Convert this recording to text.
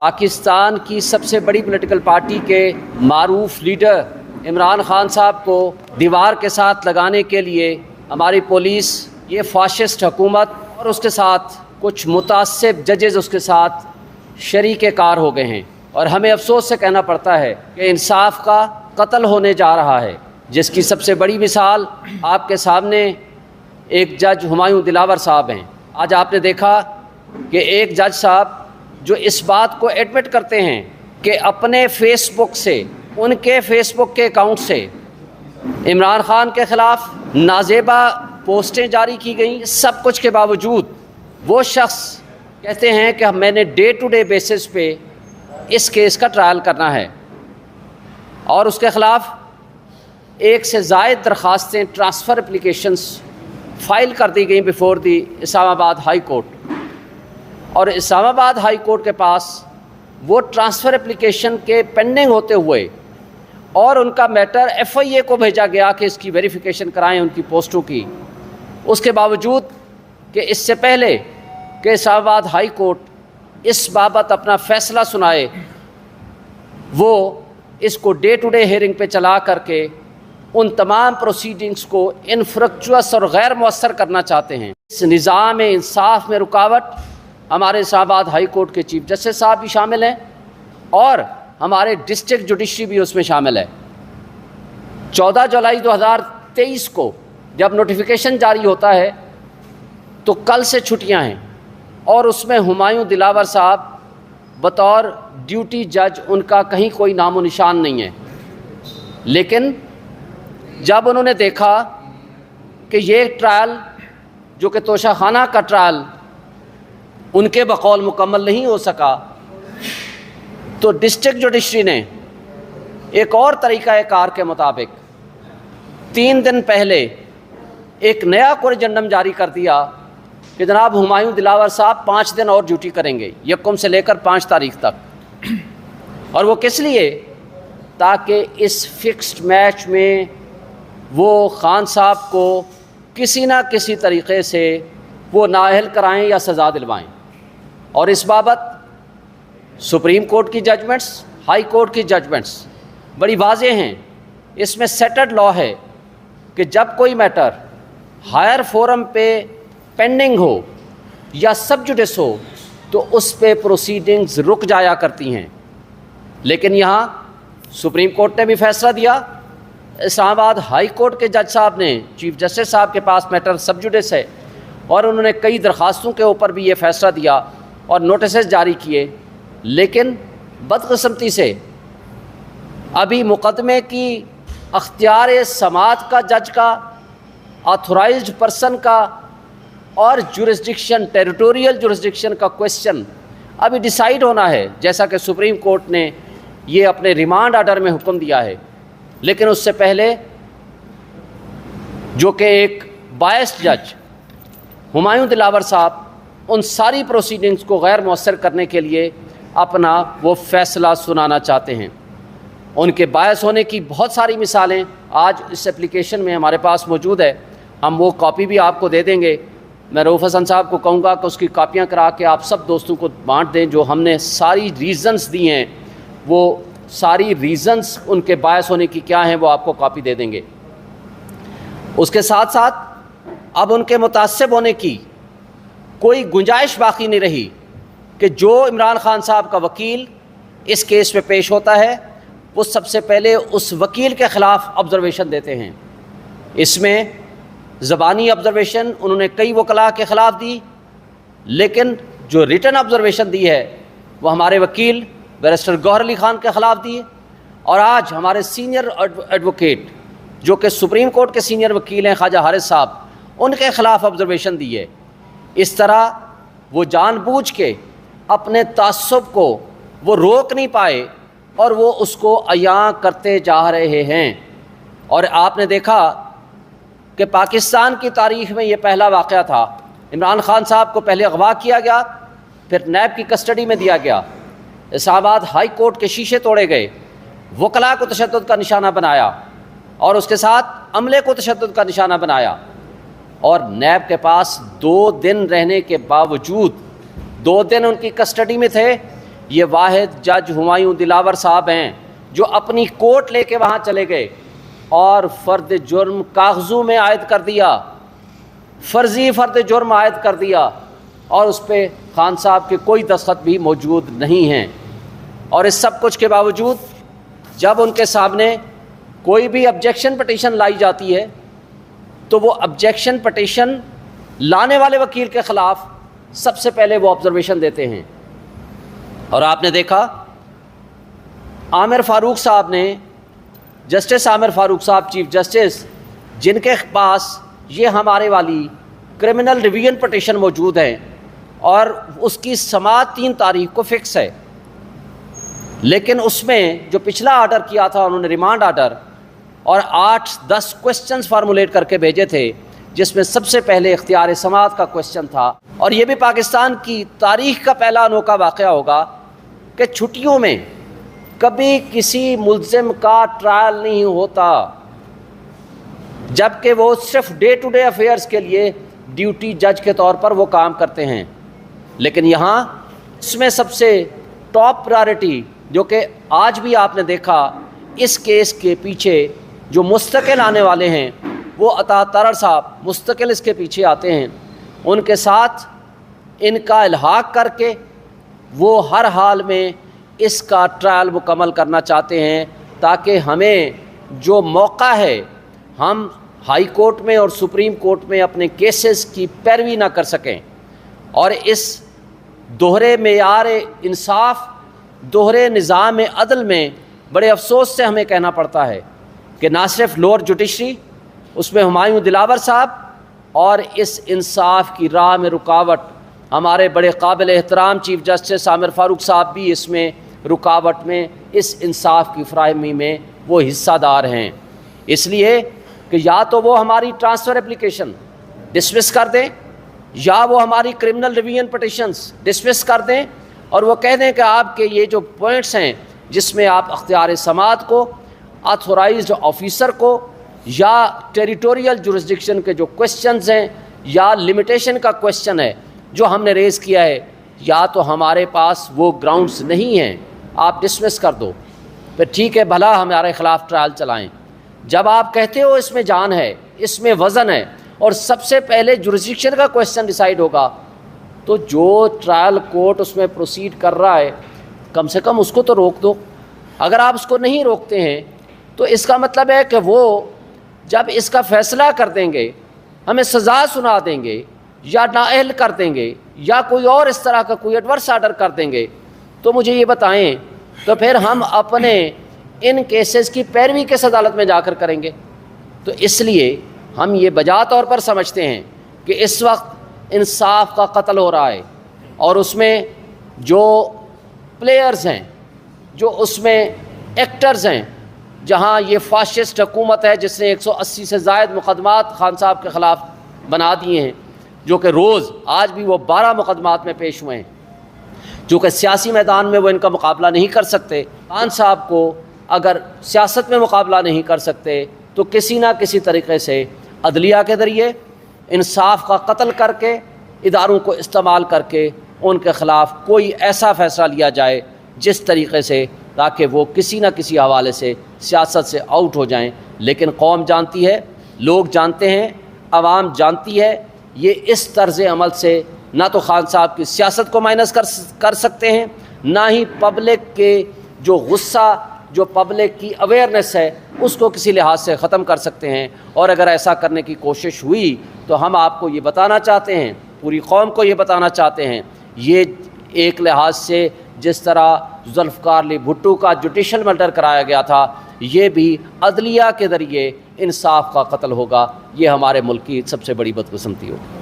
पाकिस्तान की सबसे बड़ी पॉलिटिकल पार्टी के मारूफ लीडर इमरान खान साहब को दीवार के साथ लगाने के लिए हमारी पुलिस, ये फाशिस्ट हुकूमत और उसके साथ कुछ मुतासिब जजेस उसके साथ शरीक कार हो गए हैं। और हमें अफसोस से कहना पड़ता है कि इंसाफ का कत्ल होने जा रहा है, जिसकी सबसे बड़ी मिसाल आपके सामने एक जज हुमायूं दिलावर साहब हैं। आज आपने देखा कि एक जज साहब जो इस बात को एडमिट करते हैं कि अपने फेसबुक से, उनके फेसबुक के अकाउंट से इमरान खान के ख़िलाफ़ नाजेबा पोस्टें जारी की गई, सब कुछ के बावजूद वो शख्स कहते हैं कि मैंने डे टू डे बेसिस पे इस केस का ट्रायल करना है और उसके ख़िलाफ़ एक से ज़ायद दरख्वास्तें, ट्रांसफ़र एप्लीकेशंस फ़ाइल कर दी गई before the Islamabad high court. और इस्लामाबाद हाई कोर्ट के पास वो ट्रांसफ़र एप्लीकेशन के पेंडिंग होते हुए और उनका मैटर FIA को भेजा गया कि इसकी वेरिफिकेशन कराएं उनकी पोस्टों की, उसके बावजूद कि इससे पहले कि इस्लामाबाद हाई कोर्ट इस बाबत अपना फ़ैसला सुनाए, वो इसको डे टू डे हियरिंग पे चला करके उन तमाम प्रोसीडिंग्स को इनफ्रुक्चुअस और गैर मुअस्सर करना चाहते हैं। इस निज़ाम इंसाफ में रुकावट हमारे इस्लामाबाद हाई कोर्ट के चीफ जस्टिस साहब भी शामिल हैं और हमारे डिस्ट्रिक्ट जुडिशरी भी उसमें शामिल है। 14 जुलाई 2023 को जब नोटिफिकेशन जारी होता है तो कल से छुट्टियां हैं और उसमें हुमायूं दिलावर साहब बतौर ड्यूटी जज, उनका कहीं कोई नामो निशान नहीं है। लेकिन जब उन्होंने देखा कि ये ट्रायल जो कि तोशाखाना का ट्रायल उनके बकौल मुकम्मल नहीं हो सका, तो डिस्ट्रिक्ट जुडिशरी ने एक और तरीक़ाकार के मुताबिक 3 दिन पहले एक नया कोरिजेंडम जारी कर दिया कि जनाब हुमायूं दिलावर साहब 5 दिन और ड्यूटी करेंगे, 1 से लेकर 5 तारीख तक। और वो किस लिए? ताकि इस फिक्स्ड मैच में वो खान साहब को किसी ना किसी तरीक़े से वो नाअहल कराएं या सज़ा दिलवाएं। और इस बाबत सुप्रीम कोर्ट की जजमेंट्स, हाई कोर्ट की जजमेंट्स बड़ी वाज़ेह हैं। इसमें सेटल्ड लॉ है कि जब कोई मैटर हायर फोरम पे पेंडिंग हो या सब जुडिस हो तो उस पे प्रोसीडिंग्स रुक जाया करती हैं। लेकिन यहाँ सुप्रीम कोर्ट ने भी फैसला दिया, इस्लामाबाद हाई कोर्ट के जज साहब ने, चीफ जस्टिस साहब के पास मैटर सब जुडिस है और उन्होंने कई दरख्वास्तों के ऊपर भी ये फ़ैसला दिया और नोटिस जारी किए। लेकिन बदकिस्मती से अभी मुकदमे की अख्तियार समात का, जज का, ऑथोराइज्ड पर्सन का और जुरिस्डिक्शन, टेरिटोरियल जुरिस्डिक्शन का क्वेश्चन अभी डिसाइड होना है, जैसा कि सुप्रीम कोर्ट ने ये अपने रिमांड आर्डर में हुक्म दिया है। लेकिन उससे पहले जो कि एक बायस्ड जज हुमायूं दिलावर साहब उन सारी प्रोसीडिंग्स को गैर मुअस्सर करने के लिए अपना वो फ़ैसला सुनाना चाहते हैं। उनके बायस होने की बहुत सारी मिसालें आज इस एप्लीकेशन में हमारे पास मौजूद है, हम वो कॉपी भी आपको दे देंगे। मैं रऊफ़ हसन साहब को कहूँगा कि उसकी कापियाँ करा के आप सब दोस्तों को बांट दें। जो हमने सारी रीज़न्स दी हैं, वो सारी रीज़न्स उनके बायस होने की क्या हैं, वो आपको कॉपी दे देंगे। उसके साथ साथ अब उनके मुतासिब होने की कोई गुंजाइश बाकी नहीं रही कि जो इमरान खान साहब का वकील इस केस में पेश होता है वो सबसे पहले उस वकील के ख़िलाफ़ ऑब्ज़र्वेशन देते हैं। इसमें ज़बानी ऑब्ज़र्वेशन उन्होंने कई वकला के ख़िलाफ़ दी, लेकिन जो रिटन ऑब्ज़र्वेशन दी है वो हमारे वकील बैरिस्टर गौहर अली ख़ान के ख़िलाफ़ दी। और आज हमारे सीनियर एडवोकेट जो कि सुप्रीम कोर्ट के सीनियर वकील हैं ख्वाजा हारिस साहब, उनके ख़िलाफ़ ऑब्ज़र्वेशन दी है। इस तरह वो जानबूझ के अपने तासुब को वो रोक नहीं पाए और वो उसको अयां करते जा रहे हैं। और आपने देखा कि पाकिस्तान की तारीख़ में ये पहला वाक़या था। इमरान खान साहब को पहले अगवा किया गया, फिर नैब की कस्टडी में दिया गया, इस्लामाबाद हाई कोर्ट के शीशे तोड़े गए, वकला को तशद्दुद का निशाना बनाया और उसके साथ अमले को तशद्दुद का निशाना बनाया। और नैब के पास 2 दिन रहने के बावजूद, 2 दिन उनकी कस्टडी में थे, یہ واحد جج ہمایوں دلاور صاحب ہیں جو اپنی کوٹ لے کے وہاں چلے گئے اور فرد جرم کاغذوں میں عائد کر دیا، فرضی فرد جرم عائد کر دیا، اور اس پہ خان صاحب کے کوئی دستخط بھی موجود نہیں ہیں۔ اور اس سب کچھ کے باوجود جب ان کے سامنے کوئی بھی آبجیکشن پٹیشن لائی جاتی ہے تو وہ آبجیکشن پٹیشن لانے والے وکیل کے خلاف سب سے پہلے وہ آبزرویشن دیتے ہیں۔ اور آپ نے دیکھا عامر فاروق صاحب نے، جسٹس عامر فاروق صاحب چیف جسٹس، جن کے پاس یہ ہمارے والی کرمنل ریویژن پٹیشن موجود ہے اور اس کی سماعت 3 تاریخ کو فکس ہے، لیکن اس میں جو پچھلا آرڈر کیا تھا انہوں نے ریمانڈ آرڈر، اور 8-10 کوسچنز فارمولیٹ کر کے بھیجے تھے، جس میں سب سے پہلے اختیار سماعت کا کوسچن تھا۔ اور یہ بھی پاکستان کی تاریخ کا پہلا انوکھا واقعہ ہوگا کہ چھٹیوں میں کبھی کسی ملزم کا ٹرائل نہیں ہوتا، جبکہ وہ صرف ڈے ٹو ڈے افیئرز کے لیے ڈیوٹی جج کے طور پر وہ کام کرتے ہیں۔ لیکن یہاں اس میں سب سے ٹاپ پرائرٹی، جو کہ آج بھی آپ نے دیکھا اس کیس کے پیچھے جو مستقل آنے والے ہیں، وہ عطا ترر صاحب مستقل اس کے پیچھے آتے ہیں، ان کے ساتھ ان کا الحاق کر کے وہ ہر حال میں اس کا ٹرائل مکمل کرنا چاہتے ہیں، تاکہ ہمیں جو موقع ہے ہم ہائی کورٹ میں اور سپریم کورٹ میں اپنے کیسز کی پیروی نہ کر سکیں۔ اور اس دوہرے معیار انصاف، دوہرے نظام عدل میں بڑے افسوس سے ہمیں کہنا پڑتا ہے کہ نہ صرف لوور جوڈیشری، اس میں ہمایوں دلاور صاحب، اور اس انصاف کی راہ میں رکاوٹ ہمارے بڑے قابل احترام چیف جسٹس عامر فاروق صاحب بھی اس میں رکاوٹ میں، اس انصاف کی فراہمی میں وہ حصہ دار ہیں۔ اس لیے کہ یا تو وہ ہماری ٹرانسفر اپلیکیشن ڈسمس کر دیں، یا وہ ہماری کرمنل ریویژن پٹیشنز ڈسمس کر دیں، اور وہ کہہ دیں کہ آپ کے یہ جو پوائنٹس ہیں جس میں آپ اختیار سماعت کو، آتھورائزڈ آفیسر کو، یا ٹیریٹوریل جورسڈکشن کے جو کوسچنز ہیں، یا لمیٹیشن کا کوسچن ہے جو ہم نے ریز کیا ہے، یا تو ہمارے پاس وہ گراؤنڈز نہیں ہیں، آپ ڈسمس کر دو، پھر ٹھیک ہے بھلا ہمارے خلاف ٹرائل چلائیں۔ جب آپ کہتے ہو اس میں جان ہے، اس میں وزن ہے، اور سب سے پہلے جورسڈکشن کا کوسچن ڈیسائیڈ ہوگا، تو جو ٹرائل کورٹ اس میں پروسیڈ کر رہا ہے کم سے کم اس کو تو روک دو۔ اگر آپ اس کو نہیں روکتے ہیں تو اس کا مطلب ہے کہ وہ جب اس کا فیصلہ کر دیں گے، ہمیں سزا سنا دیں گے، یا نااہل کر دیں گے، یا کوئی اور اس طرح کا کوئی ایڈورس آرڈر کر دیں گے، تو مجھے یہ بتائیں تو پھر ہم اپنے ان کیسز کی پیروی کس عدالت میں جا کر کریں گے؟ تو اس لیے ہم یہ بجا طور پر سمجھتے ہیں کہ اس وقت انصاف کا قتل ہو رہا ہے، اور اس میں جو پلیئرز ہیں، جو اس میں ایکٹرز ہیں، جہاں یہ فاشسٹ حکومت ہے جس نے 180 سے زائد مقدمات خان صاحب کے خلاف بنا دیے ہیں، جو کہ روز آج بھی وہ 12 مقدمات میں پیش ہوئے ہیں، جو کہ سیاسی میدان میں وہ ان کا مقابلہ نہیں کر سکتے۔ خان صاحب کو اگر سیاست میں مقابلہ نہیں کر سکتے تو کسی نہ کسی طریقے سے عدلیہ کے ذریعے انصاف کا قتل کر کے، اداروں کو استعمال کر کے ان کے خلاف کوئی ایسا فیصلہ لیا جائے جس طریقے سے تاکہ وہ کسی نہ کسی حوالے سے سیاست سے آؤٹ ہو جائیں۔ لیکن قوم جانتی ہے، لوگ جانتے ہیں، عوام جانتی ہے، یہ اس طرز عمل سے نہ تو خان صاحب کی سیاست کو مائنس کر سکتے ہیں، نہ ہی پبلک کے جو غصہ، جو پبلک کی اویئرنیس ہے اس کو کسی لحاظ سے ختم کر سکتے ہیں۔ اور اگر ایسا کرنے کی کوشش ہوئی تو ہم آپ کو یہ بتانا چاہتے ہیں، پوری قوم کو یہ بتانا چاہتے ہیں، یہ ایک لحاظ سے جس طرح ذوالفقار علی بھٹو کا جوڈیشل مرڈر کرایا گیا تھا، یہ بھی عدلیہ کے ذریعے انصاف کا قتل ہوگا۔ یہ ہمارے ملک کی سب سے بڑی بدقسمتی ہوگی۔